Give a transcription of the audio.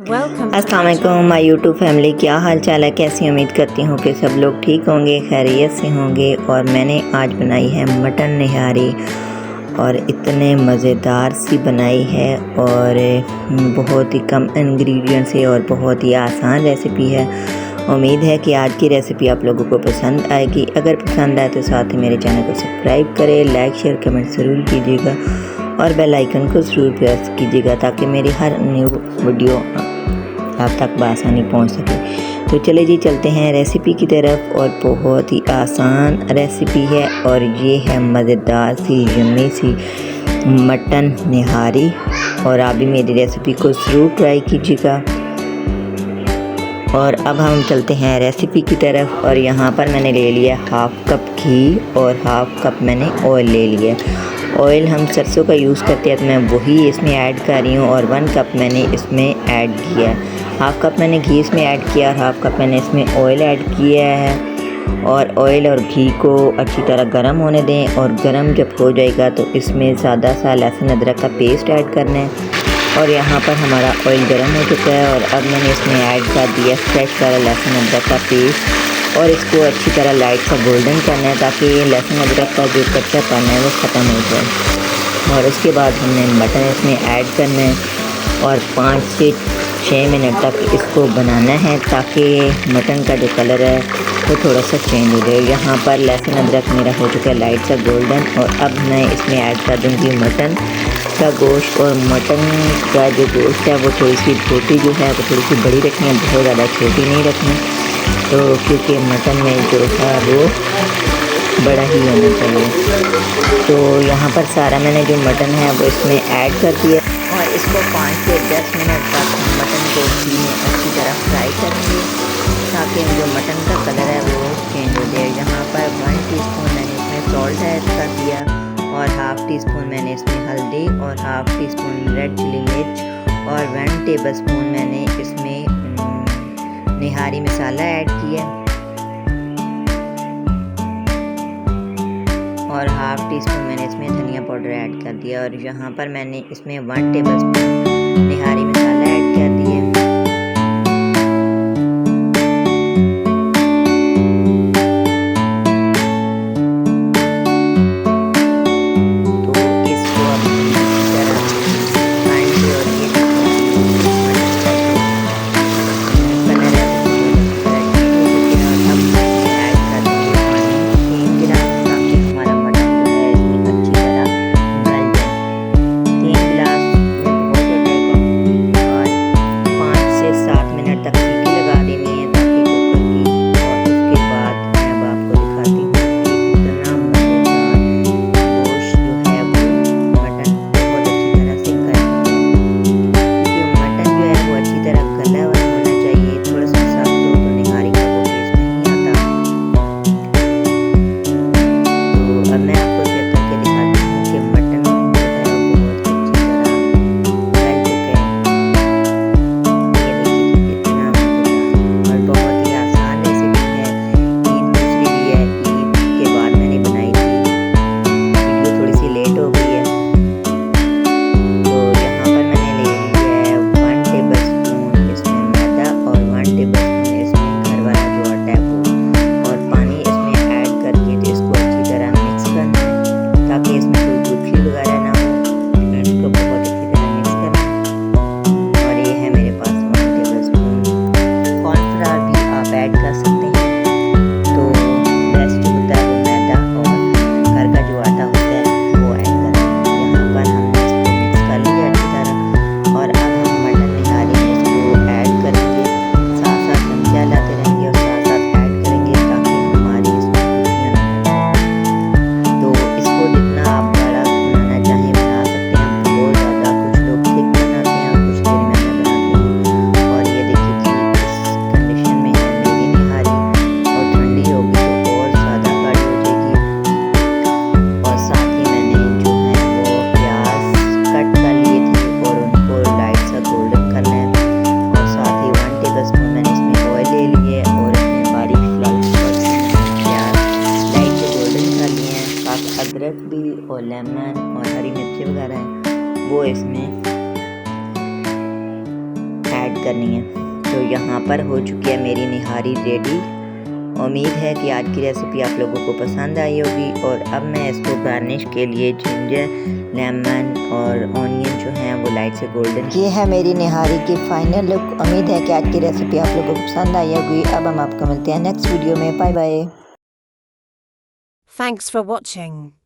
अस्सलाम वालेकुम my YouTube family, क्या हाल चाल है, कैसी उम्मीद करती हूँ कि सब लोग ठीक होंगे, खैरियत से होंगे। और मैंने आज बनाई है मटन निहारी और इतने मज़ेदार सी बनाई है और बहुत ही कम इंग्रेडिएंट से और बहुत ही आसान रेसिपी है। उम्मीद है कि आज की रेसिपी आप लोगों को पसंद आएगी। अगर पसंद आए तो साथ ही मेरे चैनल को सब्सक्राइब करें, लाइक शेयर कमेंट ज़रूर कीजिएगा और बेल आइकन को ज़रूर प्रेस कीजिएगा ताकि मेरी हर न्यू वीडियो आप तक बआसानी पहुंच सके। तो चले जी चलते हैं रेसिपी की तरफ। और बहुत ही आसान रेसिपी है और ये है मज़ेदार सी यम्मी सी मटन निहारी। और आप भी मेरी रेसिपी को ज़रूर ट्राई कीजिएगा। और अब हम चलते हैं रेसिपी की तरफ। और यहाँ पर मैंने ले लिया हाफ़ कप घी और हाफ़ कप मैंने ऑयल ले लिया। ऑयल हम सरसों का यूज़ करते हैं तो मैं वही इसमें ऐड कर रही हूँ। और 1 कप मैंने इसमें ऐड किया है। हाफ़ कप मैंने घी इसमें ऐड किया और हाफ़ कप मैंने इसमें ऑयल ऐड किया है। और ऑयल और घी को अच्छी तरह गर्म होने दें। और गर्म जब हो जाएगा तो इसमें ज़्यादा सा लहसुन अदरक का पेस्ट ऐड करना है। और यहाँ पर हमारा ऑयल गर्म हो चुका है और अब मैंने इसमें ऐड कर दिया फ्रेश वाला लहसुन अदरक का पेस्ट। और इसको अच्छी तरह लाइट सा गोल्डन करना है ताकि लहसुन अदरक का जो कच्चापन है वो ख़त्म हो जाए। और उसके बाद हमने मटन इसमें ऐड करना है और 5 से 6 मिनट तक इसको बनाना है ताकि मटन का जो कलर है वो थोड़ा सा चेंज हो जाए। यहाँ पर लहसुन अदरक मेरा हो चुका है लाइट सा गोल्डन। और अब मैं इसमें ऐड कर दूँगी मटन का गोश्त। और मटन का जो गोश्त है वो थोड़ी सी छोटी जो है वो थोड़ी सी बड़ी रखनी है, बहुत ज़्यादा छोटी नहीं रखनी। तो क्योंकि मटन में जो है वो बड़ा ही होना चाहिए। तो यहाँ पर सारा मैंने जो मटन है वो इसमें ऐड कर दिया और इसको 5 से 10 मिनट तक हम मटन को घी में अच्छी तरह फ्राई करेंगे ताकि जो मटन का कलर है वो चेंज हो जाए। यहाँ पर 1 टीस्पून मैंने इसमें सॉल्ट ऐड कर दिया और हाफ़ टी स्पून मैंने इसमें हल्दी और half teaspoon red chilli मिर्च और 1 टेबल स्पून मैंने इसमें निहारी मसाला ऐड किया और हाफ़ टी स्पून मैंने इसमें धनिया पाउडर ऐड कर दिया। और यहाँ पर मैंने इसमें 1 टेबल स्पून निहारी मसाला ऐड कर दिया। करनी है। तो यहाँ पर हो चुकी है मेरी निहारी रेडी। उम्मीद है कि आज की रेसिपी आप लोगों को पसंद आई होगी। और अब मैं इसको गार्निश के लिए जिंजर, लेमन और ऑनियन जो हैं वो लाइट से गोल्डन। ये है मेरी निहारी की फाइनल लुक। उम्मीद है कि आज की रेसिपी आप लोगों को पसंद आई होगी। अब हम आपको मिलते हैं नेक्स्ट वीडियो में। Bye bye. Thanks for watching.